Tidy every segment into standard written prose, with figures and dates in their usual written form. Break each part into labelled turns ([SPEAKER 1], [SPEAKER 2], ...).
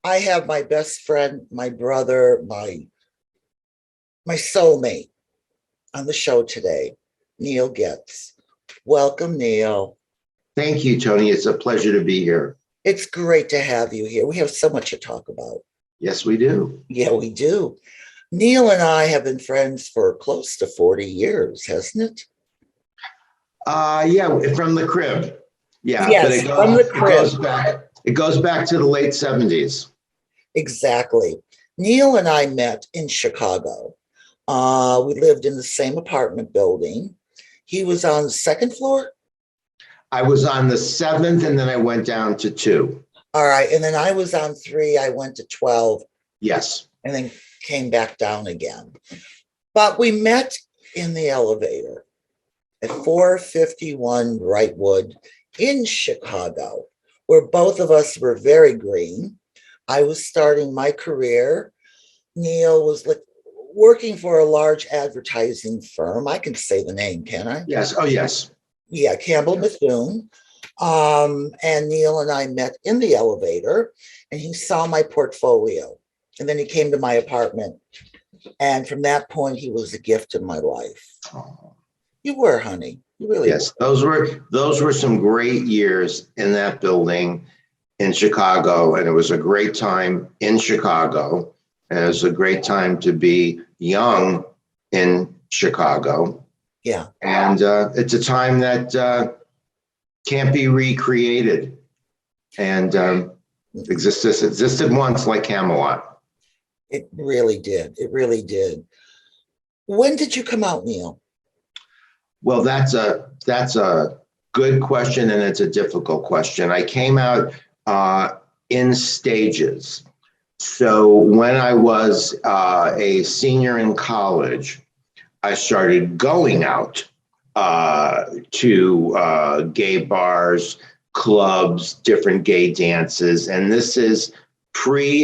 [SPEAKER 1] I have my best friend, my brother, my soulmate on the show today, Neil Goetz. Welcome, Neil.
[SPEAKER 2] Thank you, Toni. It's a pleasure to be here.
[SPEAKER 1] It's great to have you here. We have so much to talk about.
[SPEAKER 2] Yes, we do.
[SPEAKER 1] Yeah, we do. Neil and I have been friends for close to 40 years, hasn't it?
[SPEAKER 2] Yeah, from the crib. Yeah, but
[SPEAKER 1] Yes, from the crib.
[SPEAKER 2] It goes back to the late 70s.
[SPEAKER 1] Exactly. Neil and I met in Chicago. We lived in the same apartment building. He was on the second floor.
[SPEAKER 2] I was on the 7th, and then I went down to 2.
[SPEAKER 1] All right. And then I was on 3. I went to 12.
[SPEAKER 2] Yes.
[SPEAKER 1] And then came back down again. But we met in the elevator at 451 Wrightwood in Chicago, where both of us were very green. I was starting my career. Neil was working for a large advertising firm. I can say the name, can I?
[SPEAKER 2] Yes. Oh, yes.
[SPEAKER 1] Yeah, Campbell Bethune. And Neil and I met in the elevator, and he saw my portfolio. And then he came to my apartment. And from that point, he was a gift in my life.
[SPEAKER 2] Oh.
[SPEAKER 1] You were, honey. You really
[SPEAKER 2] were. Those were some great years in that building in Chicago. And it was a great time in Chicago. And it was a great time to be young in Chicago.
[SPEAKER 1] Yeah.
[SPEAKER 2] And it's a time that can't be recreated. And existed once like Camelot.
[SPEAKER 1] It really did. It really did. When did you come out, Neil?
[SPEAKER 2] Well, that's a good question, and it's a difficult question. I came out in stages. So when I was a senior in college, I started going out to gay bars, clubs, different gay dances, and this is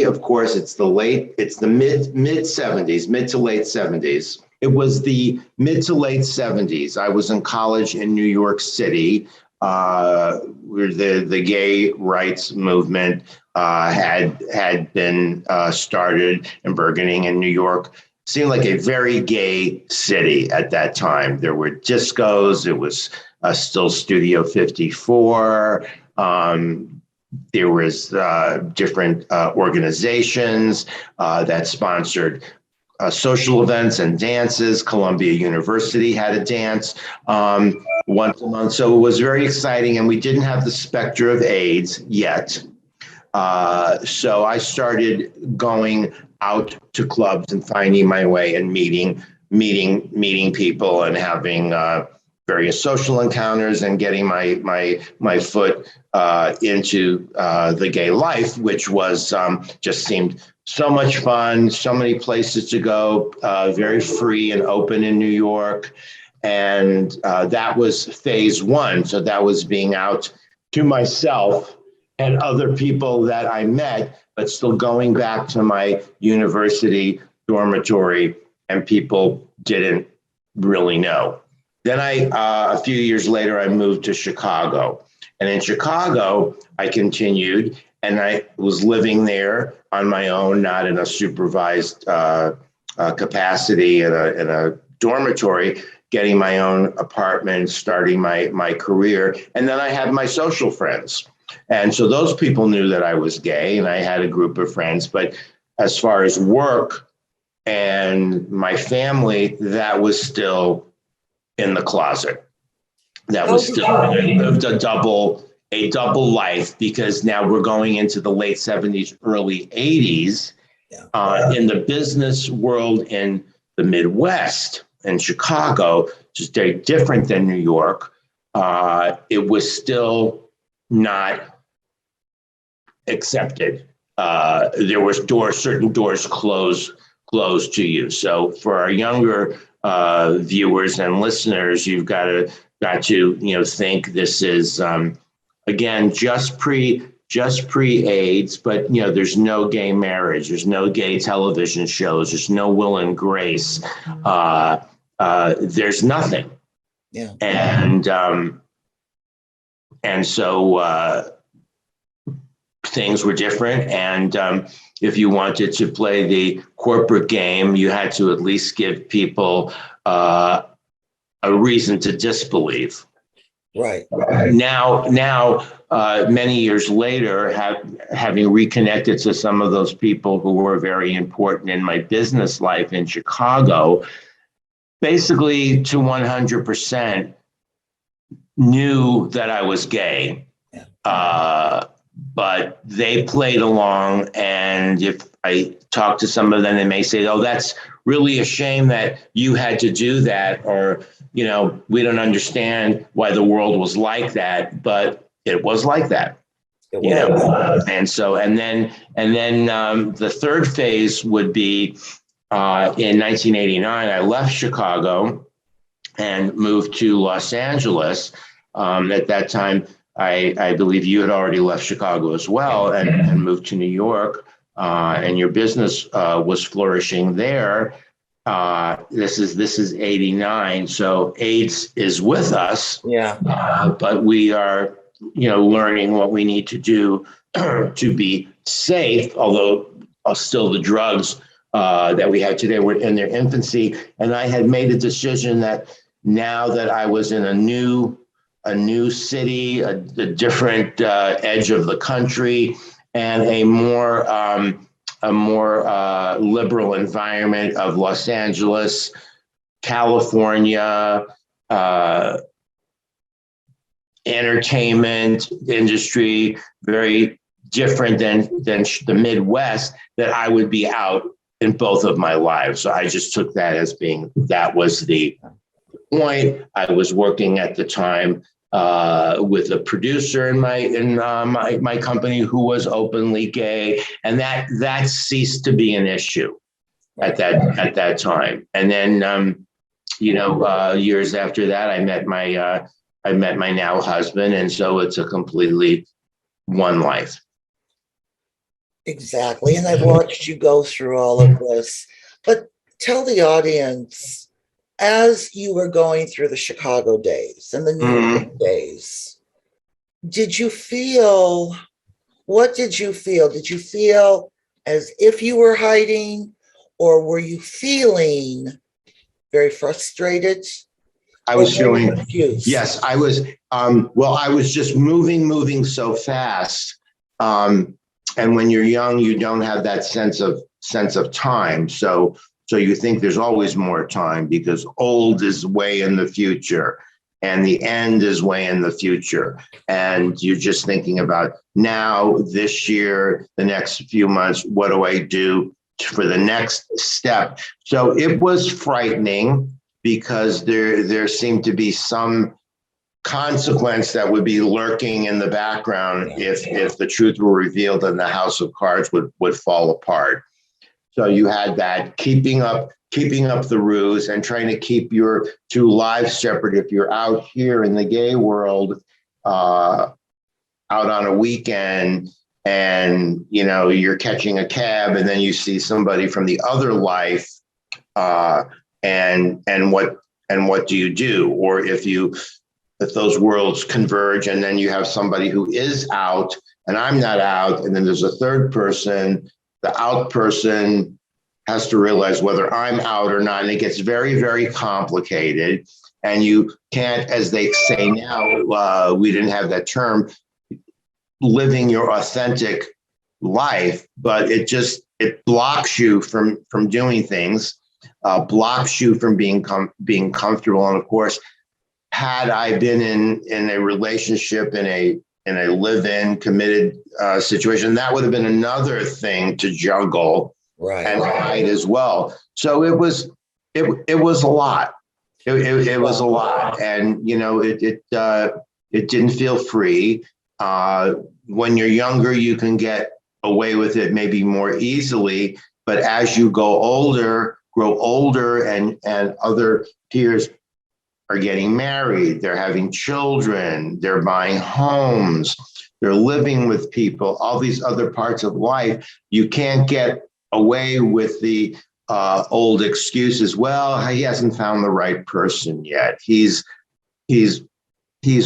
[SPEAKER 2] of course, it's the mid 70s, mid to late 70s. It was the mid to late 70s. I was in college in New York City, where the gay rights movement had been started and burgeoning in New York. Seemed like a very gay city at that time. There were discos. It was still Studio 54. There was different organizations that sponsored social events and dances. Columbia University had a dance once a month. So it was very exciting, and we didn't have the specter of AIDS yet. So I started going out to clubs and finding my way and meeting people and having various social encounters and getting my foot into the gay life, which was just seemed so much fun, so many places to go, very free and open in New York. And that was phase one. So that was being out to myself and other people that I met, but still going back to my university dormitory, and people didn't really know. Then a few years later, I moved to Chicago. And in Chicago, I continued, and I was living there on my own, not in a supervised capacity in a dormitory, getting my own apartment, starting my career. And then I had my social friends. And so those people knew that I was gay, and I had a group of friends. But as far as work and my family, that was still in the closet. That was still a double life, because now we're going into the late 70s, early 80s. In the business world in the Midwest and Chicago, just very different than New York. It was still not accepted. There were certain doors closed to you. So for our younger viewers and listeners, you've got to think this is again just pre-AIDS, but there's no gay marriage, there's no gay television shows, there's no Will and Grace, there's nothing.
[SPEAKER 1] Yeah.
[SPEAKER 2] And so things were different. And if you wanted to play the corporate game, you had to at least give people a reason to disbelieve.
[SPEAKER 1] Right.
[SPEAKER 2] Now, many years later, having reconnected to some of those people who were very important in my business life in Chicago, basically to 100% knew that I was gay. But they played along, and if I talk to some of them, they may say, "Oh, that's really a shame that you had to do that," or, you know, "We don't understand why the world was like that," but it was like that. You know, and so, and then the third phase would be in 1989. I left Chicago and moved to Los Angeles. At that time, I believe you had already left Chicago as well, and moved to New York, and your business was flourishing there. This is 89, so AIDS is with us.
[SPEAKER 1] Yeah.
[SPEAKER 2] But we are, you know, learning what we need to do to be safe, although still the drugs that we have today were in their infancy. And I had made a decision that now that I was in a new city, a different edge of the country, and a more liberal environment of Los Angeles, California, entertainment industry, very different than the Midwest, that I would be out in both of my lives. So I just took that as being, that was the point. I was working at the time with a producer in my company who was openly gay, and that ceased to be an issue at that time. And then years after that, I met my now husband, and so it's a completely one life.
[SPEAKER 1] Exactly. And I've watched you go through all of this, but tell the audience, as you were going through the Chicago days and the New York days, what did you feel? Did you feel as if you were hiding, or were you feeling very frustrated?
[SPEAKER 2] I was feeling
[SPEAKER 1] confused.
[SPEAKER 2] Yes, I was. I was just moving so fast. And when you're young, you don't have that sense of time. So you think there's always more time, because old is way in the future and the end is way in the future. And you're just thinking about now, this year, the next few months, what do I do for the next step? So it was frightening, because there seemed to be some consequence that would be lurking in the background if the truth were revealed and the house of cards would fall apart. So you had that keeping up the ruse and trying to keep your two lives separate. If you're out here in the gay world, out on a weekend, and you're catching a cab, and then you see somebody from the other life, and what do you do? Or if those worlds converge, and then you have somebody who is out and I'm not out, and then there's a third person, the out person has to realize whether I'm out or not. And it gets very, very complicated. And you can't, as they say now, we didn't have that term, living your authentic life, but it blocks you from doing things, blocks you from being comfortable. And of course, had I been in a relationship, in a live-in committed situation, that would have been another thing to juggle and hide as well. So it was a lot. It was a lot, and it didn't feel free. When you're younger, you can get away with it maybe more easily, but as you grow older, and other peers are getting married, they're having children, they're buying homes, they're living with people, all these other parts of life, you can't get away with the old excuses. Well, he hasn't found the right person yet. He's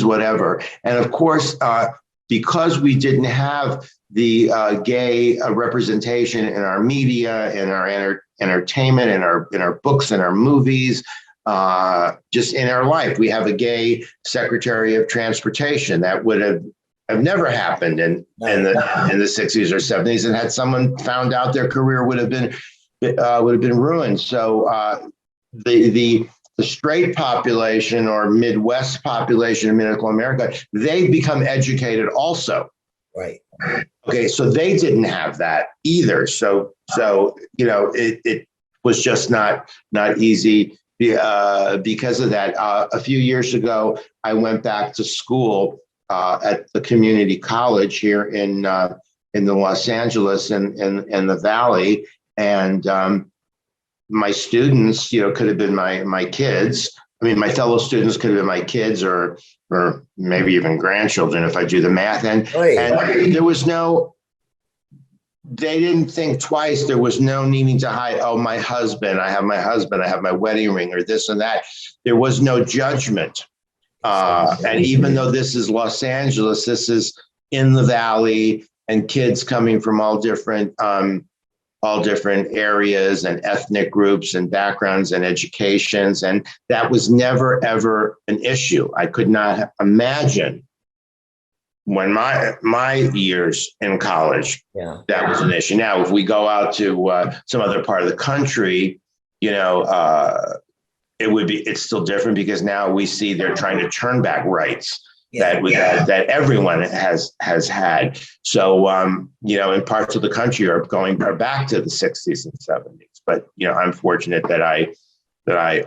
[SPEAKER 2] whatever. And of course, because we didn't have gay representation in our media, in our entertainment, in our books, in our movies, just in our life. We have a gay Secretary of Transportation. That would have never happened in the 60s or 70s, and had someone found out, their career would have been ruined. So the straight population or Midwest population in Middle America, they become educated also.
[SPEAKER 1] Right.
[SPEAKER 2] Okay, so they didn't have that either. So it was just not easy because of that. A few years ago, I went back to school at the community college here in the Los Angeles and the Valley, and my students, could have been my kids. I mean, my fellow students could have been my kids or maybe even grandchildren if I do the math. And there was they didn't think twice. There was no needing to hide, oh, my husband, I have my wedding ring or this and that. There was no judgment. And even though this is Los Angeles, this is in the Valley, and kids coming from all different areas and ethnic groups and backgrounds and educations. And that was never, ever an issue. I could not imagine when my years in college, that was an issue. Now, if we go out to some other part of the country, it's still different, because now we see they're trying to turn back rights that everyone has had. So, in parts of the country are back to the 60s and 70s. But, I'm fortunate that I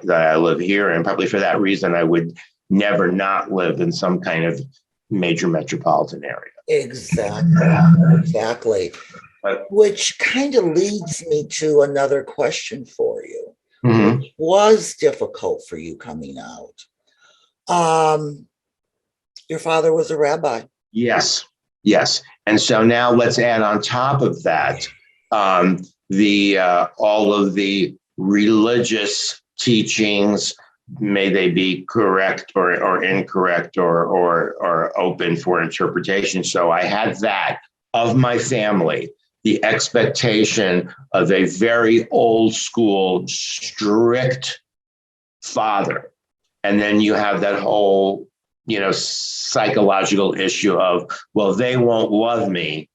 [SPEAKER 2] live here, and probably for that reason, I would never not live in some kind of major metropolitan area.
[SPEAKER 1] Exactly. Which kind of leads me to another question for you.
[SPEAKER 2] Mm-hmm.
[SPEAKER 1] Which was difficult for you coming out. Your father was a rabbi. Yes.
[SPEAKER 2] And so now let's add on top of that all of the religious teachings, may they be correct or incorrect or open for interpretation. So I had that of my family, the expectation of a very old school, strict father. And then you have that whole, psychological issue of, well, they won't love me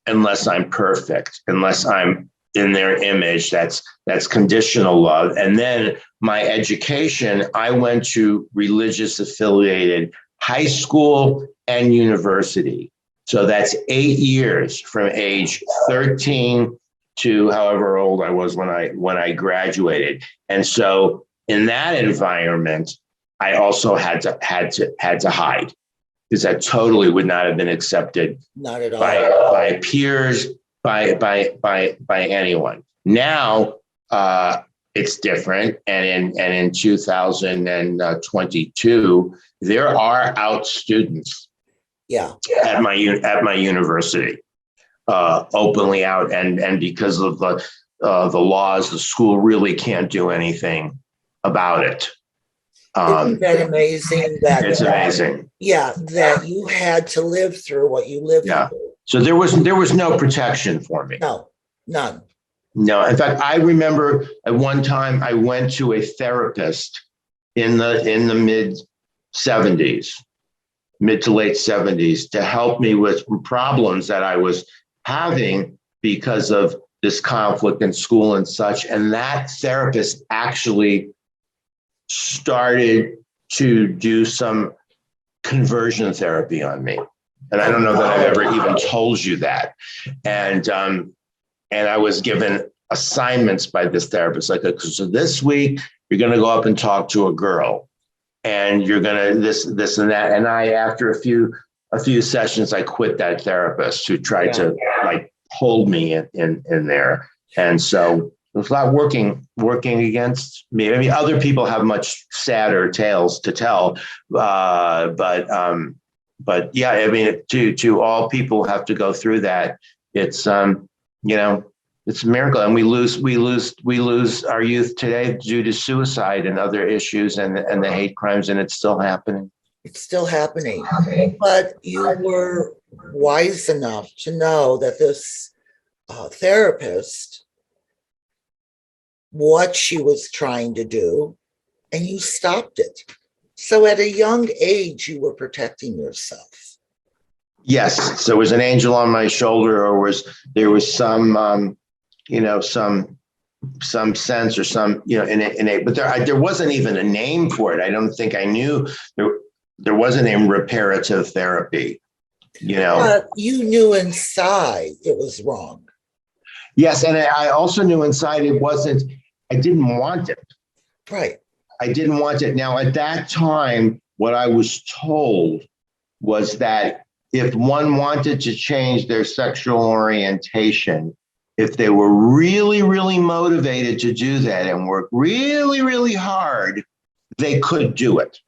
[SPEAKER 2] unless I'm perfect, unless I'm in their image. That's conditional love. And then my education, I went to religious affiliated high school and university. So that's 8 years from age 13 to however old I was when I graduated. And so in that environment, I also had to hide, because I totally would not have been accepted,
[SPEAKER 1] not at all,
[SPEAKER 2] by peers, by anyone. Now it's different, and in 2022, there are out students, at my university, openly out, and because of the laws, the school really can't do anything about it.
[SPEAKER 1] Isn't that amazing?
[SPEAKER 2] It's amazing.
[SPEAKER 1] That you had to live through what you lived through.
[SPEAKER 2] So there was no protection for me.
[SPEAKER 1] No, none.
[SPEAKER 2] No. In fact, I remember at one time I went to a therapist in the mid to late 70s to help me with problems that I was having because of this conflict in school and such. And that therapist actually started to do some conversion therapy on me. And I don't know that I've ever even told you that. And I was given assignments by this therapist, like, so this week you're going to go up and talk to a girl, and you're going to this and that. And I, after a few sessions, I quit that therapist who tried to hold me in there. And so it was a lot working against me. I mean, other people have much sadder tales to tell, but yeah, I mean, to all people who have to go through that, it's it's a miracle. And we lose our youth today due to suicide and other issues and the hate crimes, and it's still happening.
[SPEAKER 1] It's still happening. But you were wise enough to know that this therapist, what she was trying to do, and you stopped it. So at a young age, you were protecting yourself.
[SPEAKER 2] Yes, so there was an angel on my shoulder, or there was some some sense or some innate, but there wasn't even a name for it. I don't think I knew there was a name, reparative therapy.
[SPEAKER 1] But you knew inside it was wrong.
[SPEAKER 2] Yes, and I also knew inside it wasn't. I didn't want it.
[SPEAKER 1] Right.
[SPEAKER 2] I didn't want it. Now, at that time, what I was told was that if one wanted to change their sexual orientation, if they were really, really motivated to do that and work really, really hard, they could do it.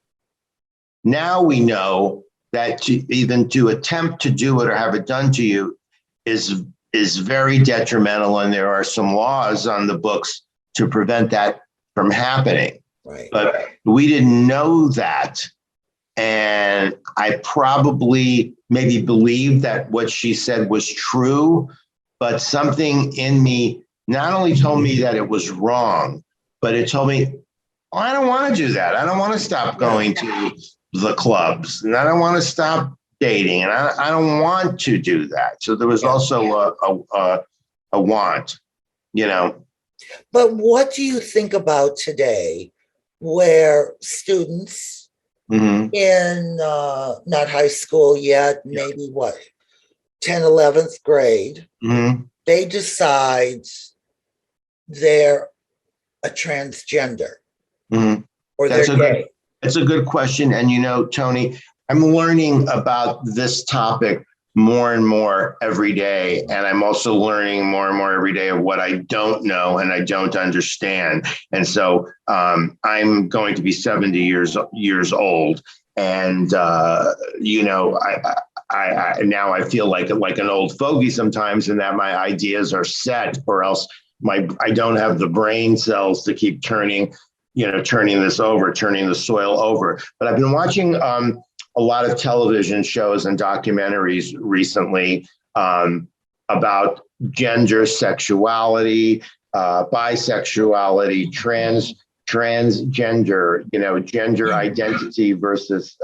[SPEAKER 2] Now we know that even to attempt to do it or have it done to you is very detrimental, and there are some laws on the books to prevent that from happening.
[SPEAKER 1] Right.
[SPEAKER 2] But we didn't know that. And I probably maybe believed that what she said was true, but something in me not only told me that it was wrong, but it told me, oh, I don't want to do that. I don't want to stop going to the clubs, and I don't want to stop dating, and I don't want to do that. So there was also a want,
[SPEAKER 1] But what do you think about today, where students in not high school yet, maybe 10th, 11th grade, they decide they're a transgender or they're gay?
[SPEAKER 2] It's a good question. And, Toni, I'm learning about this topic more and more every day. And I'm also learning more and more every day of what I don't know and I don't understand. And so I'm going to be 70 years old. And, I now I feel like an old fogey sometimes, in that my ideas are set, or else I don't have the brain cells to keep turning the soil over. But I've been watching a lot of television shows and documentaries recently about gender, sexuality, bisexuality, transgender, gender identity versus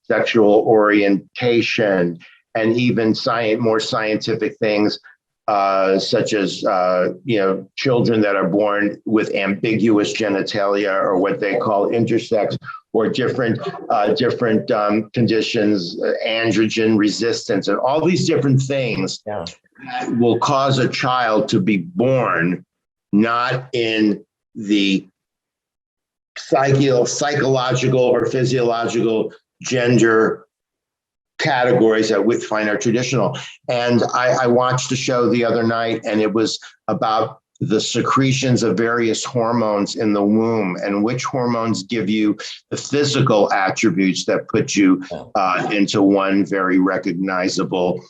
[SPEAKER 2] sexual orientation, and even more scientific things such as children that are born with ambiguous genitalia, or what they call intersex, or different conditions, androgen resistance, and all these different things that will cause a child to be born not in the psychological or physiological gender categories that we find are traditional. And I watched a show the other night, and it was about the secretions of various hormones in the womb, and which hormones give you the physical attributes that put you into one very recognizable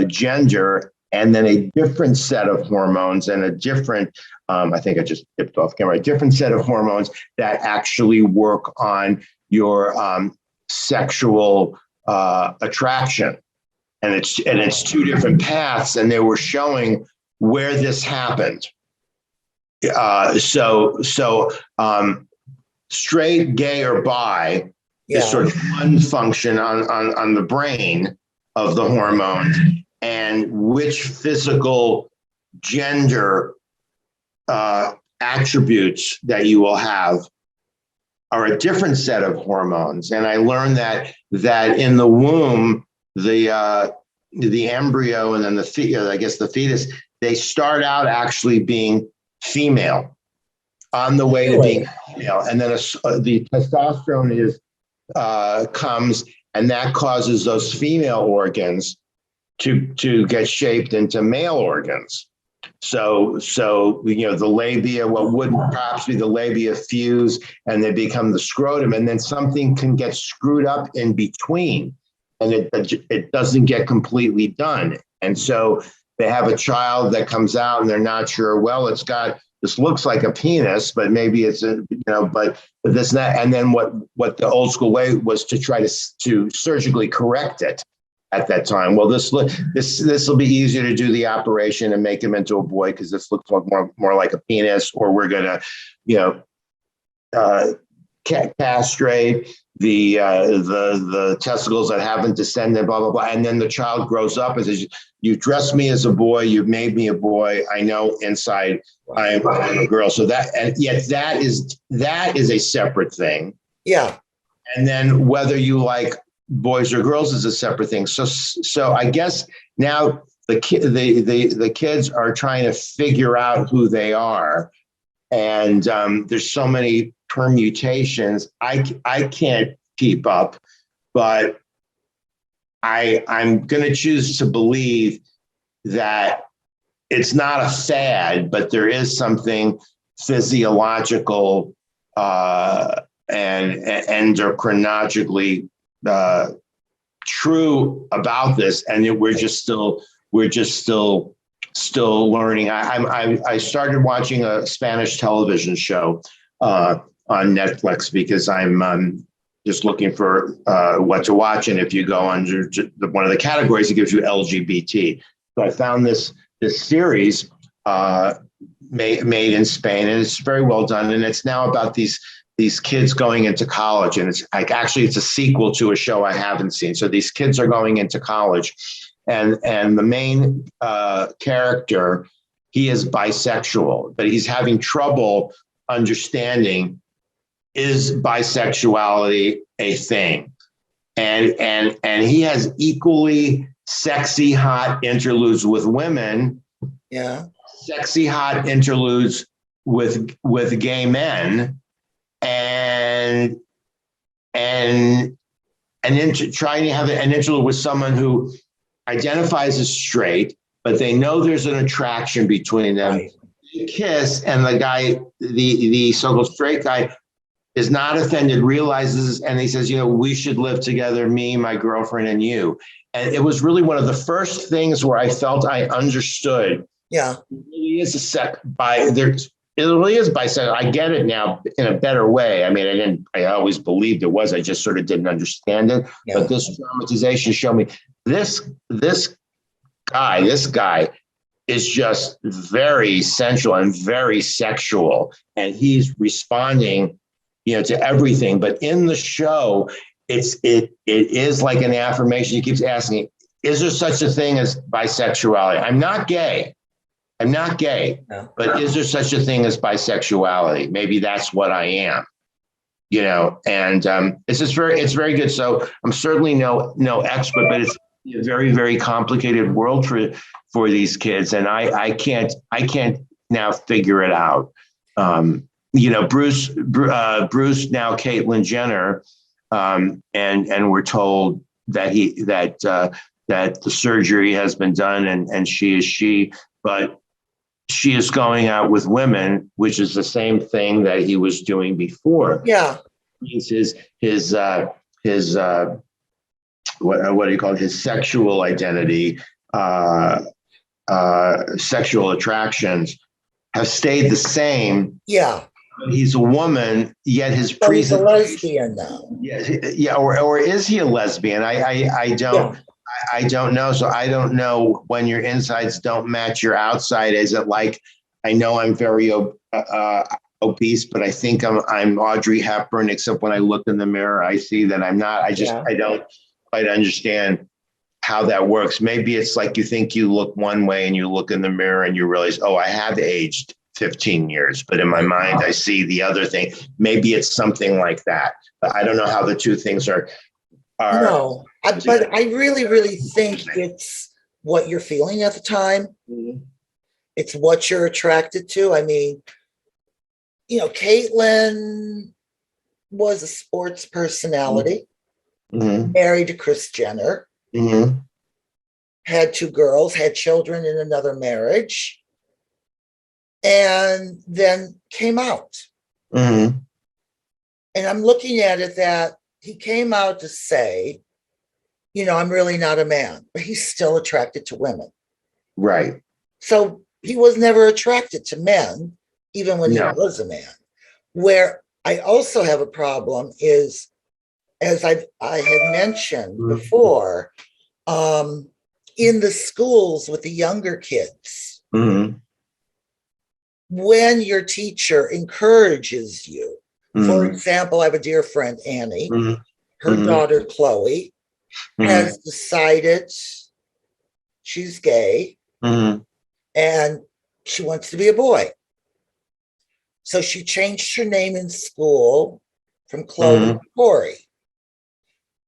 [SPEAKER 2] gender, and then a different set of hormones and a different, I think I just tipped off camera, a different set of hormones that actually work on your sexual attraction. And it's two different paths, and they were showing where this happened. So straight, gay, or bi is sort of one function on the brain of the hormones, and which physical gender attributes that you will have are a different set of hormones. And I learned that in the womb, the embryo and then the fetus, they start out actually being female on the way to being female, and then the testosterone comes, and that causes those female organs to get shaped into male organs. So the labia, what would perhaps be the labia, fuse, and they become the scrotum, and then something can get screwed up in between, and it doesn't get completely done. And so they have a child that comes out, and they're not sure. Well, this looks like a penis, but maybe it's but this and that. And then what the old school way was to try to surgically correct it at that time. Well, this will be easier to do the operation and make him into a boy because this looks more like a penis, or we're gonna, castrate the testicles that haven't descended, blah blah blah, and then the child grows up and says, "You dressed me as a boy, you've made me a boy. I know inside I'm a girl." So that is a separate thing.
[SPEAKER 1] Yeah.
[SPEAKER 2] And then whether you like boys or girls is a separate thing. So I guess now the kids are trying to figure out who they are, and there's so many permutations. I can't keep up, but I'm going to choose to believe that it's not a fad, but there is something physiological and endocrinologically true about this, and we're just still learning. I started watching a Spanish television show on Netflix because I'm just looking for what to watch, and if you go under one of the categories, it gives you LGBT. So I found this series made in Spain, and it's very well done, and it's now about these kids going into college, and it's like actually it's a sequel to a show I haven't seen. So these kids are going into college, and the main character, he is bisexual, but he's having trouble understanding, is bisexuality a thing? And he has equally sexy, hot interludes with women, sexy, hot interludes with gay men, and trying to have an interlude with someone who identifies as straight, but they know there's an attraction between them. Right. They kiss, and the guy, the so-called straight guy, is not offended, realizes, and he says, we should live together, me, my girlfriend, and you. And it was really one of the first things where I felt I understood. Yeah, it really is it really is bisexual. I get it now in a better way. I mean, I always believed it was. I just sort of didn't understand it. Yeah. But this dramatization showed me this guy is just very sensual and very sexual, and he's responding, to everything. But in the show, it is like an affirmation. He keeps asking, is there such a thing as bisexuality? I'm not gay, no. But is there such a thing as bisexuality? Maybe that's what I am, and it's very good. So I'm certainly no expert, but it's a very, very complicated world for these kids. And I can't now figure it out. Bruce, now Caitlyn Jenner, and we're told that that the surgery has been done, and she, but she is going out with women, which is the same thing that he was doing before. Yeah. His what do you call it? His sexual identity, sexual attractions have stayed the same. Yeah. He's a woman, yet his
[SPEAKER 1] he's a lesbian now.
[SPEAKER 2] Yeah, or is he a lesbian? I don't know. So I don't know when your insides don't match your outside. Is it like, I know I'm very obese, but I think I'm Audrey Hepburn, except when I look in the mirror, I see that I'm not. I don't quite understand how that works. Maybe it's like you think you look one way and you look in the mirror and you realize, oh, I have aged 15 years, but in my mind, I see the other thing. Maybe it's something like that. But I don't know how the two things are.
[SPEAKER 1] No, but I really, really think it's what you're feeling at the time. Mm-hmm. It's what you're attracted to. I mean, Caitlyn was a sports personality, mm-hmm. married to Kris Jenner, mm-hmm. had 2 girls, had children in another marriage, and then came out. Mm-hmm. And I'm looking at it that he came out to say, I'm really not a man, but he's still attracted to women.
[SPEAKER 2] Right.
[SPEAKER 1] So he was never attracted to men, even when he was a man. Where I also have a problem is, as I had mentioned before, in the schools with the younger kids,
[SPEAKER 2] Mm-hmm.
[SPEAKER 1] when your teacher encourages you.
[SPEAKER 2] Mm-hmm.
[SPEAKER 1] For example, I have a dear friend, Annie.
[SPEAKER 2] Mm-hmm.
[SPEAKER 1] Her daughter, Chloe, has decided she's gay and she wants to be a boy. So she changed her name in school from Chloe to Corey.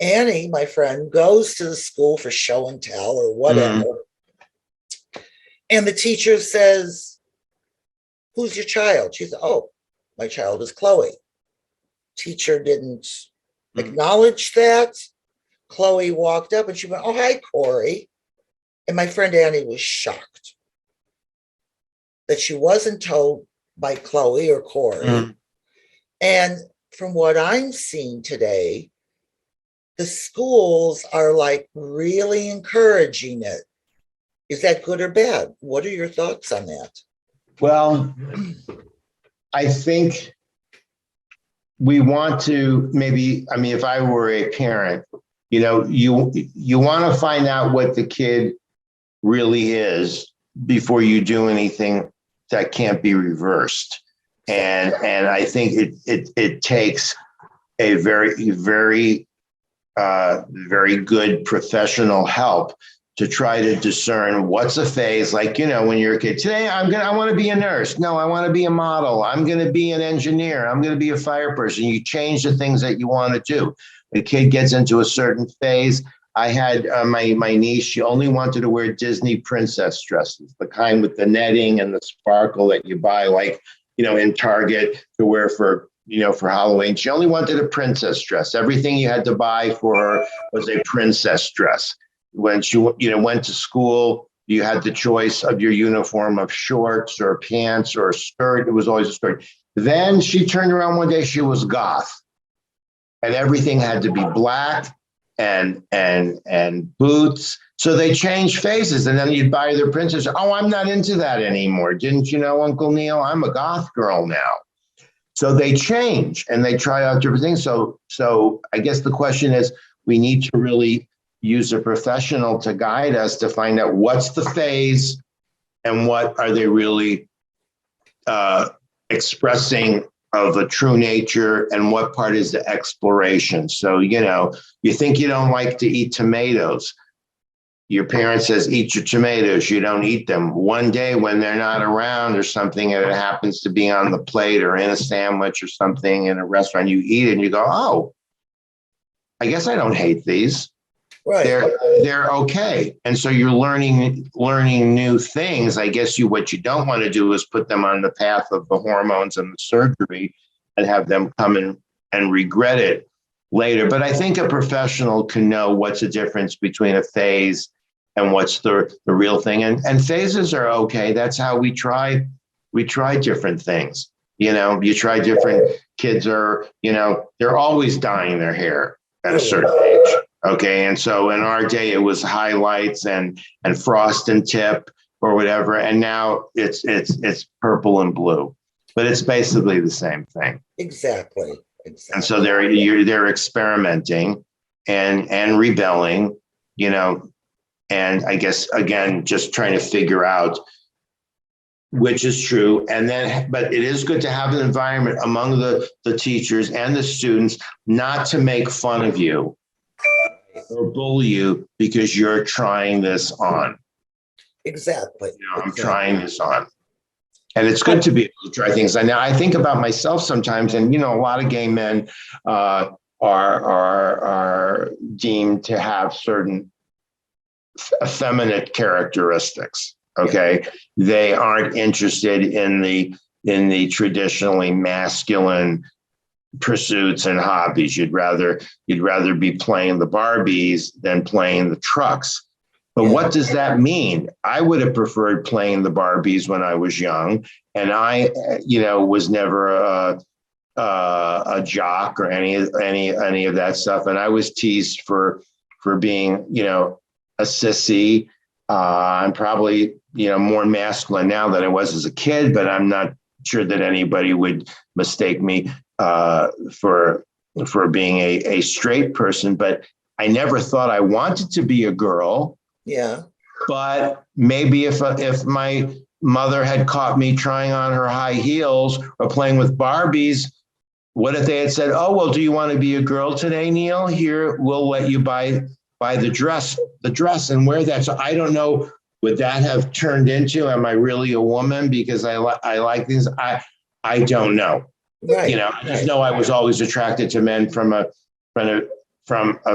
[SPEAKER 1] Annie, my friend, goes to the school for show and tell or whatever. And the teacher says, "Who's your child?" She said, "Oh, my child is Chloe." Teacher didn't acknowledge that. Chloe walked up and she went, "Oh, hi, Corey." And my friend Annie was shocked that she wasn't told by Chloe or Corey. And from what I'm seeing today, the schools are like really encouraging it. Is that good or bad? What are your thoughts on that?
[SPEAKER 2] Well, I think we want to maybe, I mean, if I were a parent, you know, you want to find out what the kid really is before you do anything that can't be reversed. And I think it takes a very good professional help to try to discern what's a phase. Like, you know, when you're a kid, today I want to be a nurse. No, I want to be a model. I'm going to be an engineer. I'm going to be a fire person. You change the things that you want to do. The kid gets into a certain phase. I had my niece, she only wanted to wear Disney princess dresses, the kind with the netting and the sparkle that you buy, like, you know, in Target to wear for, you know, for Halloween. She only wanted a princess dress. Everything you had to buy for her was a princess dress. When she, you know, went to school, you had the choice of your uniform of shorts or pants or a skirt. It was always a skirt. Then she turned around one day, she was goth. And everything had to be black and boots. So they changed phases, and then you'd buy their princess. Oh, I'm not into that anymore. Didn't you know, Uncle Neil? I'm a goth girl now. So they change and they try out different things. So I guess the question is, we need to really use a professional to guide us to find out what's the phase and what are they really expressing of a true nature, and what part is the exploration. So, you know, you think you don't like to eat tomatoes. Your parent says, eat your tomatoes. You don't eat them. One day when they're not around or something, and it happens to be on the plate or in a sandwich or something in a restaurant, you eat it and you go, oh, I guess I don't hate these. Right. They're okay. And so you're learning new things. I guess what you don't want to do is put them on the path of the hormones and the surgery and have them come in and regret it later. But I think a professional can know what's the difference between a phase and what's the real thing. And phases are okay. That's how we try different things. You know, you try different, kids are, you know, they're always dyeing their hair at a certain age. Okay. And so in our day, it was highlights and frost and tip or whatever. And now it's purple and blue, but it's basically the same thing.
[SPEAKER 1] Exactly.
[SPEAKER 2] And so they're experimenting and rebelling, you know, and I guess, again, just trying to figure out which is true. And then, but it is good to have an environment among the teachers and the students not to make fun of you or bully you because you're trying this on.
[SPEAKER 1] Exactly.
[SPEAKER 2] You know, I'm trying this on. And it's good to be able to try things. And now I think about myself sometimes, and, you know, a lot of gay men are deemed to have certain effeminate characteristics. Okay. Yeah. They aren't interested in the traditionally masculine pursuits and hobbies. You'd rather be playing the Barbies than playing the trucks. But what does that mean? I would have preferred playing the Barbies when I was young, and I, you know, was never a jock or any of that stuff. And I was teased for being, you know, a sissy. I'm probably, you know, more masculine now than I was as a kid, but I'm not sure that anybody would mistake me for being a straight person. But I never thought I wanted to be a girl.
[SPEAKER 1] Yeah.
[SPEAKER 2] But maybe if my mother had caught me trying on her high heels or playing with Barbies, what if they had said, "Oh, well, do you want to be a girl today, Neil? Here, we'll let you buy the dress and wear that." So I don't know. Would that have turned into, am I really a woman because I like these? I don't know.
[SPEAKER 1] Right.
[SPEAKER 2] You know, I just know I was always attracted to men from a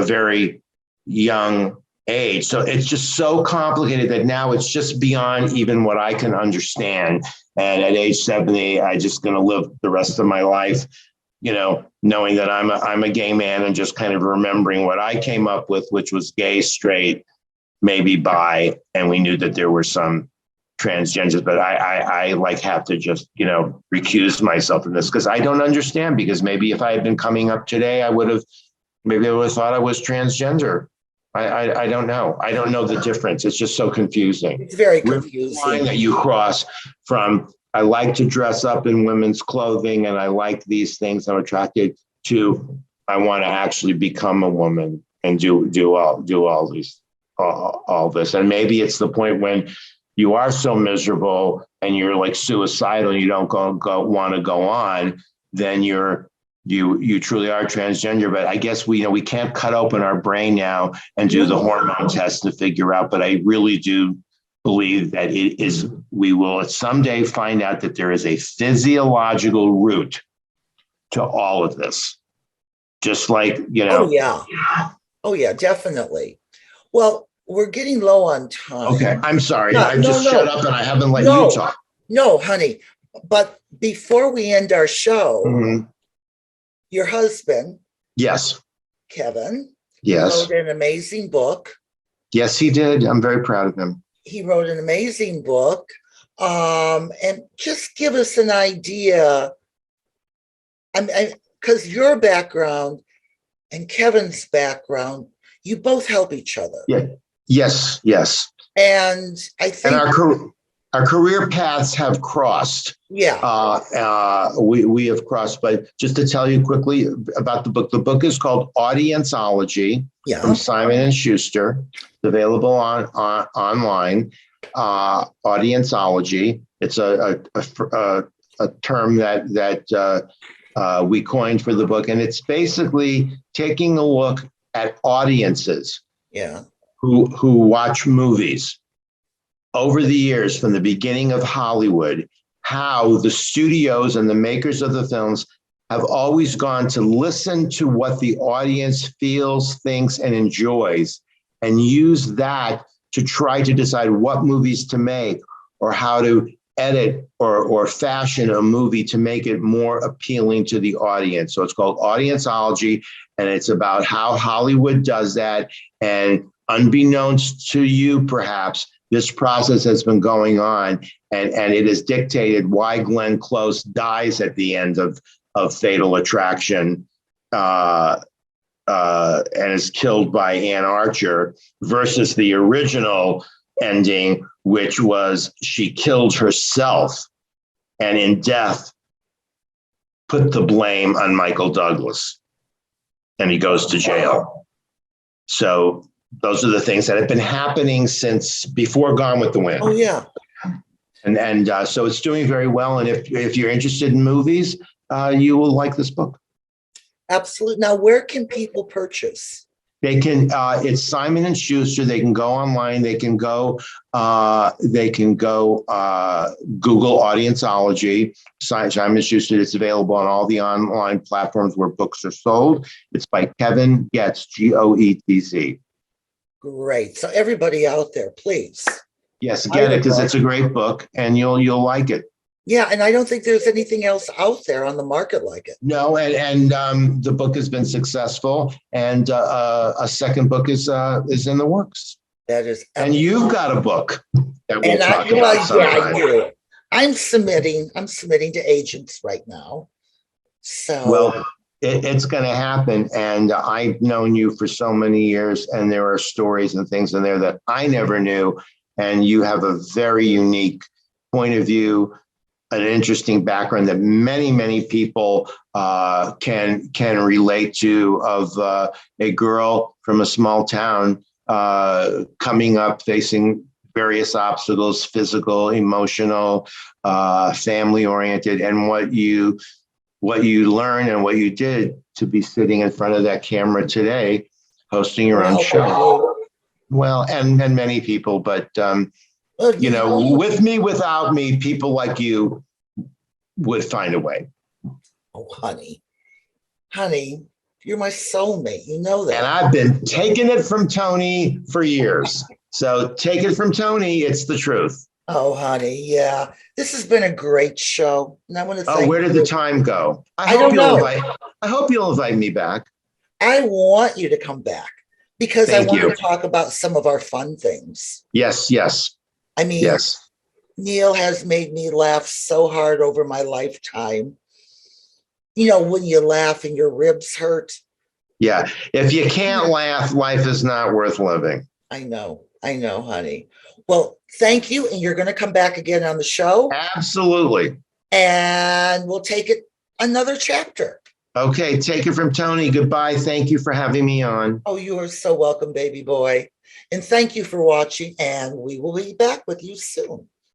[SPEAKER 2] very young age. So it's just so complicated that now it's just beyond even what I can understand. And at age 70, I just going to live the rest of my life, you know, knowing that I'm a gay man and just kind of remembering what I came up with, which was gay, straight, maybe bi, and we knew that there were some transgenders, but I like have to just, you know, recuse myself from this because I don't understand, because maybe if I had been coming up today, I would have thought I was transgender. I don't know. I don't know the difference. It's just so confusing.
[SPEAKER 1] It's very confusing.
[SPEAKER 2] The line that you cross from, I like to dress up in women's clothing and I like these things, I'm attracted to, I want to actually become a woman and do all this. And maybe it's the point when you are so miserable and you're like suicidal and you don't want to go on, then you truly are transgender. But I guess we can't cut open our brain now and do the hormone test to figure out. But I really do believe that we will someday find out that there is a physiological root to all of this. Just like,
[SPEAKER 1] Oh yeah, definitely. Well, we're getting low on time.
[SPEAKER 2] Okay, I'm sorry. Shut up and I haven't let you talk.
[SPEAKER 1] No, honey. But before we end our show, your husband,
[SPEAKER 2] yes,
[SPEAKER 1] Kevin,
[SPEAKER 2] yes,
[SPEAKER 1] wrote an amazing book.
[SPEAKER 2] Yes, he did. I'm very proud of him.
[SPEAKER 1] He wrote an amazing book. And just give us an idea. Because your background and Kevin's background, you both help each other.
[SPEAKER 2] Yeah. Yes.
[SPEAKER 1] And I think
[SPEAKER 2] our career paths have crossed.
[SPEAKER 1] Yeah.
[SPEAKER 2] We have crossed. But just to tell you quickly about the book is called Audience-ology from Simon & Schuster. It's available online. Audience-ology. It's a term that we coined for the book, and it's basically taking a look at audiences who watch movies over the years from the beginning of Hollywood, how the studios and the makers of the films have always gone to listen to what the audience feels, thinks, and enjoys, and use that to try to decide what movies to make or how to edit or fashion a movie to make it more appealing to the audience. So it's called Audience-ology, and it's about how Hollywood does that. And unbeknownst to you, perhaps, this process has been going on, and it has dictated why Glenn Close dies at the end of Fatal Attraction and is killed by Ann Archer, versus the original ending, which was she killed herself and in death put the blame on Michael Douglas, and he goes to jail. So those are the things that have been happening since before Gone with the Wind.
[SPEAKER 1] Oh, yeah.
[SPEAKER 2] And so it's doing very well. And if you're interested in movies, you will like this book.
[SPEAKER 1] Absolutely. Now, where can people purchase?
[SPEAKER 2] They can. It's Simon & Schuster. They can go online. They can go. Google Audience-ology. Simon & Schuster. It's available on all the online platforms where books are sold. It's by Kevin Goetz, Goetz.
[SPEAKER 1] Great. So everybody out there, please.
[SPEAKER 2] Yes, get it, because it's a great book and you'll like it.
[SPEAKER 1] Yeah, and I don't think there's anything else out there on the market like it.
[SPEAKER 2] No, and the book has been successful, and a second book is in the works.
[SPEAKER 1] That is,
[SPEAKER 2] and you've got a book that we'll talk about
[SPEAKER 1] Yeah,
[SPEAKER 2] sometime.
[SPEAKER 1] I do. I'm submitting to agents right now. So
[SPEAKER 2] well, it's going to happen, and I've known you for so many years, and there are stories and things in there that I never knew, and you have a very unique point of view. an interesting background that many people can relate to, of a girl from a small town coming up, facing various obstacles, physical, emotional, family oriented, and what you learned and what you did to be sitting in front of that camera today, hosting your own show. Well, and many people, but with me, without me, people like you would find a way.
[SPEAKER 1] Oh, honey, you're my soulmate. You know that.
[SPEAKER 2] And I've been taking it from Toni for years. So take it from Toni. It's the truth.
[SPEAKER 1] Oh, honey, yeah. This has been a great show. And I want to thank
[SPEAKER 2] where did the time go?
[SPEAKER 1] I don't know.
[SPEAKER 2] I hope you'll invite me back.
[SPEAKER 1] I want you to come back because
[SPEAKER 2] Thank
[SPEAKER 1] I want
[SPEAKER 2] you.
[SPEAKER 1] to talk about some of our fun things.
[SPEAKER 2] Yes.
[SPEAKER 1] I mean,
[SPEAKER 2] yes.
[SPEAKER 1] Neil has made me laugh so hard over my lifetime. You know, when you laugh and your ribs hurt.
[SPEAKER 2] Yeah. If you can't laugh, life is not worth living.
[SPEAKER 1] I know, honey. Well, thank you. And you're going to come back again on the show.
[SPEAKER 2] Absolutely.
[SPEAKER 1] And we'll take it another chapter.
[SPEAKER 2] Okay. Take it from Toni. Goodbye. Thank you for having me on.
[SPEAKER 1] Oh, you are so welcome, baby boy. And thank you for watching. And we will be back with you soon.